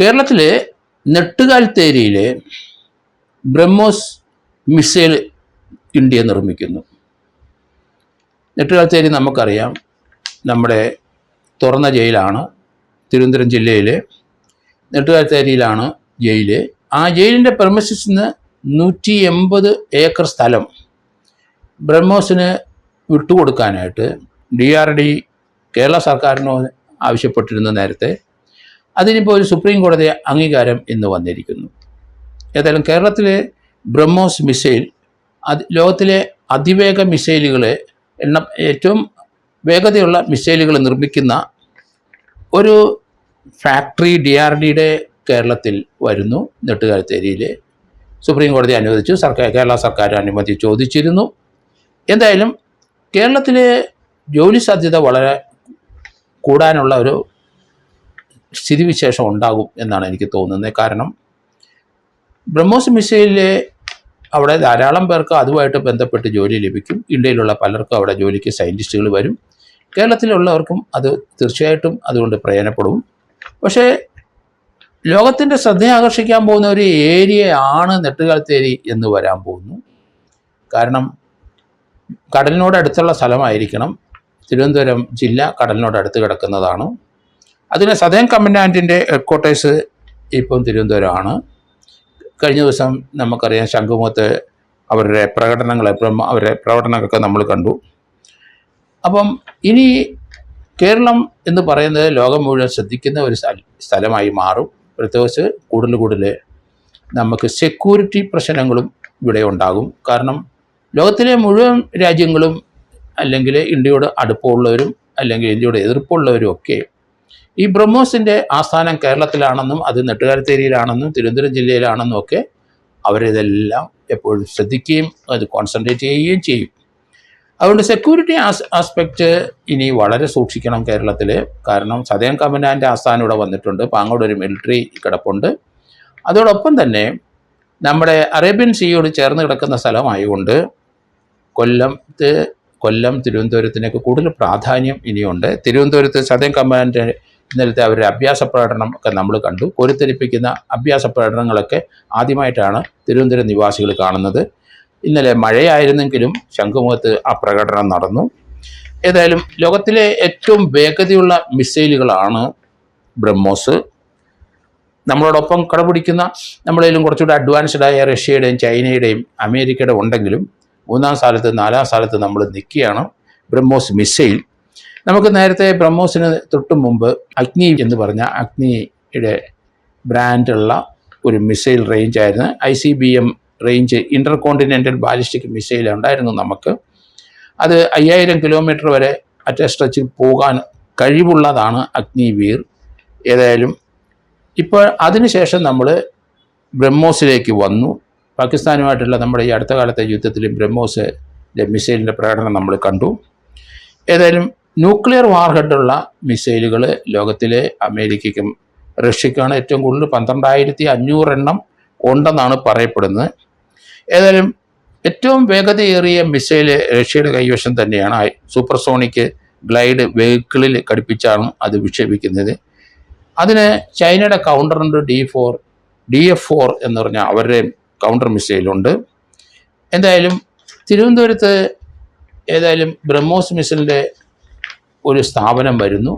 കേരളത്തിലെ നെട്ടുകാൽത്തേരിയിലെ BrahMos missile India നിർമ്മിക്കുന്നു. നെട്ടുകാൽത്തേരി നമുക്കറിയാം, നമ്മുടെ തുറന്ന ജയിലാണ്. തിരുവനന്തപുരം ജില്ലയിലെ നെട്ടുകാൽത്തേരിയിലാണ് ജയിൽ. ആ ജയിലിൻ്റെ പ്രമിസസിൽ നിന്ന് 180 ഏക്കർ സ്ഥലം ബ്രഹ്മോസിന് വിട്ടുകൊടുക്കാനായിട്ട് DRD കേരള സർക്കാരിനോട് ആവശ്യപ്പെട്ടിരുന്ന നേരത്തെ. അതിനിപ്പോൾ ഒരു സുപ്രീം കോടതി അംഗീകാരം ഇന്ന് വന്നിരിക്കുന്നു. ഏതായാലും കേരളത്തിലെ ബ്രഹ്മോസ് മിസൈൽ ലോകത്തിലെ അതിവേഗ മിസൈലുകളെ ഏറ്റവും വേഗതയുള്ള മിസൈലുകൾ നിർമ്മിക്കുന്ന ഒരു ഫാക്ടറി DRDയുടെ കേരളത്തിൽ വരുന്നു. നെട്ടുകാൽത്തേരിയിൽ സുപ്രീം കോടതി അനുവദിച്ചു. കേരള സർക്കാർ അനുമതി ചോദിച്ചിരുന്നു. എന്തായാലും കേരളത്തിലെ ജോലി സാധ്യത വളരെ കൂടാനുള്ള ഒരു സ്ഥിതിവിശേഷം ഉണ്ടാകും എന്നാണ് എനിക്ക് തോന്നുന്നത്. കാരണം ബ്രഹ്മോസ് മിസൈലിലെ അവിടെ ധാരാളം പേർക്ക് അതുമായിട്ട് ബന്ധപ്പെട്ട് ജോലി ലഭിക്കും. ഇന്ത്യയിലുള്ള പലർക്കും അവിടെ ജോലിക്ക് സയൻറ്റിസ്റ്റുകൾ വരും. കേരളത്തിലുള്ളവർക്കും അത് തീർച്ചയായിട്ടും അതുകൊണ്ട് പ്രയോജനപ്പെടും. പക്ഷേ ലോകത്തിൻ്റെ ശ്രദ്ധ ആകർഷിക്കാൻ പോകുന്ന ഒരു ഏരിയയാണ് നെട്ടുകാൽത്തേരി എന്ന് വരാൻ പോകുന്നു. കാരണം കടലിനോട് അടുത്തുള്ള സ്ഥലമായിരിക്കണം. തിരുവനന്തപുരം ജില്ല കടലിനോട് അടുത്ത് കിടക്കുന്നതാണ്. അതിന് സദേൺ കമാൻഡിൻ്റെ ഹെഡ്ക്വാർട്ടേഴ്സ് ഇപ്പം തിരുവനന്തപുരമാണ്. കഴിഞ്ഞ ദിവസം നമുക്കറിയാം ശംഖുമുഖത്ത് അവരുടെ പ്രകടനങ്ങളൊക്കെ നമ്മൾ കണ്ടു. അപ്പം ഇനി കേരളം എന്ന് പറയുന്നത് ലോകം മുഴുവൻ ശ്രദ്ധിക്കുന്ന ഒരു സ്ഥലമായി മാറും. പ്രത്യേകിച്ച് കൂടുതൽ നമുക്ക് സെക്യൂരിറ്റി പ്രശ്നങ്ങളും ഇവിടെ ഉണ്ടാകും. കാരണം ലോകത്തിലെ മുഴുവൻ രാജ്യങ്ങളും അല്ലെങ്കിൽ ഇന്ത്യയോട് അടുപ്പമുള്ളവരും അല്ലെങ്കിൽ ഇന്ത്യയോട് എതിർപ്പുള്ളവരും ഒക്കെ ഈ ബ്രഹ്മോസിൻ്റെ ആസ്ഥാനം കേരളത്തിലാണെന്നും അത് നെട്ടുകാൽത്തേരിയിലാണെന്നും തിരുവനന്തപുരം ജില്ലയിലാണെന്നും ഒക്കെ അവരിതെല്ലാം എപ്പോഴും ശ്രദ്ധിക്കുകയും അത് കോൺസെൻട്രേറ്റ് ചെയ്യുകയും ചെയ്യും. അതുകൊണ്ട് സെക്യൂരിറ്റി ആസ്പെക്റ്റ് ഇനി വളരെ സൂക്ഷിക്കണം കേരളത്തിൽ. കാരണം സദേൺ കമാൻഡിൻ്റെ ആസ്ഥാനം ഇവിടെ വന്നിട്ടുണ്ട്. പാങ്ങോട് ഒരു മിലിറ്ററി കിടപ്പുണ്ട്. അതോടൊപ്പം തന്നെ നമ്മുടെ അറേബ്യൻ സീയോട് ചേർന്ന് കിടക്കുന്ന സ്ഥലമായതുകൊണ്ട് കൊല്ലം തിരുവനന്തപുരത്തിനൊക്കെ കൂടുതൽ പ്രാധാന്യം ഇനിയുണ്ട്. തിരുവനന്തപുരത്ത് സദേൺ കമാൻഡ് ഇന്നലത്തെ അവരുടെ അഭ്യാസ പ്രകടനം ഒക്കെ നമ്മൾ കണ്ടു. കോരിത്തെരിപ്പിക്കുന്ന അഭ്യാസ പ്രകടനങ്ങളൊക്കെ ആദ്യമായിട്ടാണ് തിരുവനന്തപുരം നിവാസികൾ കാണുന്നത്. ഇന്നലെ മഴയായിരുന്നെങ്കിലും ശംഖുമുഖത്ത് ആ പ്രകടനം നടന്നു. ഏതായാലും ലോകത്തിലെ ഏറ്റവും വേഗതയുള്ള മിസൈലുകളാണ് ബ്രഹ്മോസ്. നമ്മളോടൊപ്പം കടപിടിക്കുന്ന നമ്മളതിലും കുറച്ചുകൂടെ അഡ്വാൻസ്ഡായ റഷ്യയുടെയും ചൈനയുടെയും അമേരിക്കയുടെ ഉണ്ടെങ്കിലും 3-ാം സ്ഥാനത്ത് 4-ാം സ്ഥാനത്ത് നമ്മൾ നിൽക്കുകയാണ്. ബ്രഹ്മോസ് മിസൈൽ നമുക്ക് നേരത്തെ ബ്രഹ്മോസിന് തൊട്ട് മുമ്പ് അഗ്നി എന്ന് പറഞ്ഞ അഗ്നിയുടെ ബ്രാൻഡുള്ള ഒരു മിസൈൽ റേഞ്ചായിരുന്നു. ICBM റേഞ്ച് ഇൻ്റർ കോണ്ടിനെൻ്റൽ ബാലിസ്റ്റിക് മിസൈൽ ഉണ്ടായിരുന്നു നമുക്ക്. അത് 5000 കിലോമീറ്റർ വരെ അറ്റ് സ്ട്രെച്ചിൽ പോകാൻ കഴിവുള്ളതാണ് അഗ്നിവീർ. ഏതായാലും ഇപ്പോൾ അതിനുശേഷം നമ്മൾ ബ്രഹ്മോസിലേക്ക് വന്നു. പാകിസ്ഥാനുമായിട്ടുള്ള നമ്മുടെ ഈ അടുത്ത കാലത്തെ യുദ്ധത്തിൽ ബ്രഹ്മോസിൻ്റെ മിസൈലിൻ്റെ പ്രകടനം നമ്മൾ കണ്ടു. ഏതായാലും ന്യൂക്ലിയർ വാർഹെഡുള്ള മിസൈലുകൾ ലോകത്തിലെ അമേരിക്കയ്ക്കും റഷ്യക്കാണ് ഏറ്റവും കൂടുതൽ. 12,500 എണ്ണം ഉണ്ടെന്നാണ് പറയപ്പെടുന്നത്. ഏതായാലും ഏറ്റവും വേഗതയേറിയ മിസൈൽ റഷ്യയുടെ കൈവശം തന്നെയാണ്. സൂപ്പർസോണിക് ഗ്ലൈഡ് വെഹിക്കിളിൽ ഘടിപ്പിച്ചാണ് അത് വിക്ഷേപിക്കുന്നത്. അതിന് ചൈനയുടെ കൗണ്ടറുണ്ട്. DF4 എന്ന് പറഞ്ഞാൽ അവരുടെ കൗണ്ടർ മിസൈലുണ്ട്. എന്തായാലും തിരുവനന്തപുരത്ത് ബ്രഹ്മോസ് മിസൈലിൻ്റെ ഒരു സ്ഥാപനം വരുന്നു.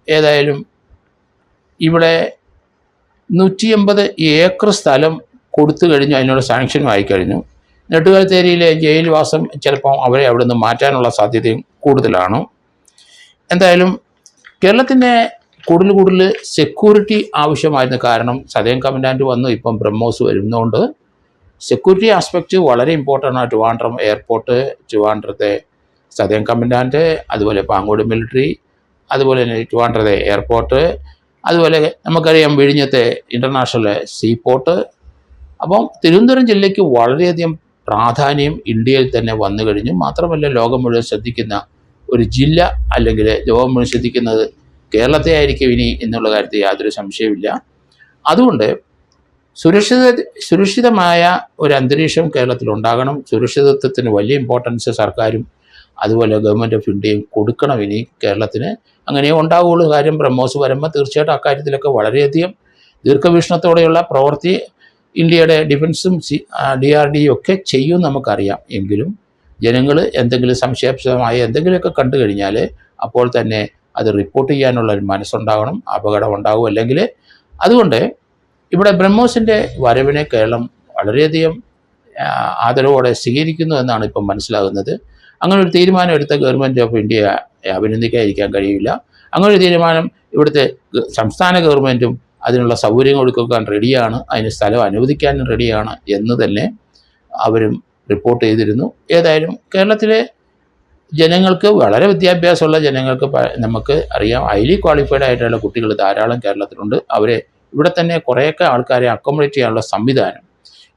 ഏതായാലും ഇവിടെ 180 ഏക്കർ സ്ഥലം കൊടുത്തു കഴിഞ്ഞു. അതിനുള്ള സാങ്ഷനും ആയിക്കഴിഞ്ഞു. നെട്ടുകാൽത്തേരിയിലെ ജയിൽവാസം ചിലപ്പോൾ അവരെ അവിടെ നിന്ന് മാറ്റാനുള്ള സാധ്യതയും കൂടുതലാണ്. എന്തായാലും കേരളത്തിൻ്റെ കൂടുതൽ സെക്യൂരിറ്റി ആവശ്യമായിരുന്നു. കാരണം സദേൺ കമാൻഡ് വന്നു, ഇപ്പം ബ്രഹ്മോസ് വരുന്നതുകൊണ്ട് സെക്യൂരിറ്റി ആസ്പെക്റ്റ് വളരെ ഇമ്പോർട്ടൻ്റ് ആണ്. ട്രിവാൻഡ്രം എയർപോർട്ട്, ട്രിവാൻഡ്രത്തെ സദേൺ കമാൻഡ്, അതുപോലെ പാങ്ങോട് മിലിറ്ററി, അതുപോലെ തന്നെ ട്രിവാൻഡ്രത്തെ എയർപോർട്ട്, അതുപോലെ നമുക്കറിയാം വിഴിഞ്ഞത്തെ ഇൻ്റർനാഷണൽ സീപോർട്ട്. അപ്പം തിരുവനന്തപുരം ജില്ലയ്ക്ക് വളരെയധികം പ്രാധാന്യം ഇന്ത്യയിൽ തന്നെ വന്നു കഴിഞ്ഞു. മാത്രമല്ല ലോകം മുഴുവൻ ശ്രദ്ധിക്കുന്ന ഒരു ജില്ല, അല്ലെങ്കിൽ ലോകം മുഴുവൻ ശ്രദ്ധിക്കുന്നത് കേരളത്തെ ആയിരിക്കും ഇനി എന്നുള്ള കാര്യത്തിൽ യാതൊരു സംശയമില്ല. അതുകൊണ്ട് സുരക്ഷിതമായ ഒരു അന്തരീക്ഷം കേരളത്തിലുണ്ടാകണം. സുരക്ഷിതത്വത്തിന് വലിയ ഇമ്പോർട്ടൻസ് സർക്കാരും അതുപോലെ ഗവൺമെൻറ് ഓഫ് ഇന്ത്യയും കൊടുക്കണം ഇനി കേരളത്തിന്. അങ്ങനെ ഉണ്ടാവുകയുള്ളൂ. കാര്യം ബ്രഹ്മോസ് വരുമ്പോൾ തീർച്ചയായിട്ടും അക്കാര്യത്തിലൊക്കെ വളരെയധികം ദീർഘവീക്ഷണത്തോടെയുള്ള പ്രവൃത്തി ഇന്ത്യയുടെ ഡിഫൻസും DRDO ഒക്കെ ചെയ്യും നമുക്കറിയാം. എങ്കിലും ജനങ്ങൾ എന്തെങ്കിലും സംശയാസ്പദമായ എന്തെങ്കിലുമൊക്കെ കണ്ടു കഴിഞ്ഞാൽ അപ്പോൾ തന്നെ അത് റിപ്പോർട്ട് ചെയ്യാനുള്ള ഒരു മനസ്സുണ്ടാകണം. അപകടം ഉണ്ടാകും അല്ലെങ്കിൽ. അതുകൊണ്ട് ഇവിടെ ബ്രഹ്മോസിൻ്റെ വരവിനെ കേരളം വളരെയധികം ആദരവോടെ സ്വീകരിക്കുന്നു എന്നാണ് ഇപ്പം മനസ്സിലാകുന്നത്. അങ്ങനെ ഒരു തീരുമാനം എടുത്ത ഗവൺമെൻറ് ഓഫ് ഇന്ത്യയെ അഭിനന്ദിക്കാതിരിക്കാൻ കഴിയില്ല. അങ്ങനെ ഒരു തീരുമാനം ഇവിടുത്തെ സംസ്ഥാന ഗവൺമെൻറ്റും അതിനുള്ള സൗകര്യങ്ങൾ കൊടുക്കാൻ റെഡിയാണ്, അതിന് സ്ഥലം അനുവദിക്കാനും റെഡിയാണ് എന്ന് തന്നെ അവരും റിപ്പോർട്ട് ചെയ്തിരുന്നു. ഏതായാലും കേരളത്തിലെ ജനങ്ങൾക്ക്, വളരെ വിദ്യാഭ്യാസമുള്ള ജനങ്ങൾക്ക് നമുക്ക് അറിയാം, ഹൈലി ക്വാളിഫൈഡ് ആയിട്ടുള്ള കുട്ടികൾ ധാരാളം കേരളത്തിലുണ്ട്. അവരെ ഇവിടെ തന്നെ കുറേയൊക്കെ ആൾക്കാരെ അക്കോമഡേറ്റ് ചെയ്യാനുള്ള സംവിധാനം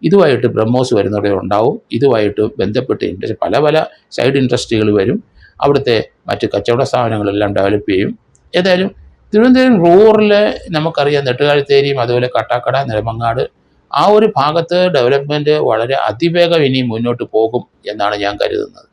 ഇതുമായിട്ട് ബ്രഹ്മോസ് വരുന്നതോടെ ഉണ്ടാവും. ഇതുമായിട്ട് ബന്ധപ്പെട്ട് പല സൈഡ് ഇൻഡസ്ട്രികൾ വരും. അവിടുത്തെ മറ്റ് കച്ചവട സ്ഥാപനങ്ങളെല്ലാം ഡെവലപ്പ് ചെയ്യും. ഏതായാലും തിരുവനന്തപുരം റൂറൽ നമുക്കറിയാം, നെട്ടുകാഴ്ത്തേരിയും അതുപോലെ കട്ടാക്കട, നെടുമങ്ങാട് ആ ഒരു ഭാഗത്ത് ഡെവലപ്മെൻറ്റ് വളരെ അതിവേഗം ഇനി മുന്നോട്ട് പോകും എന്നാണ് ഞാൻ കരുതുന്നത്.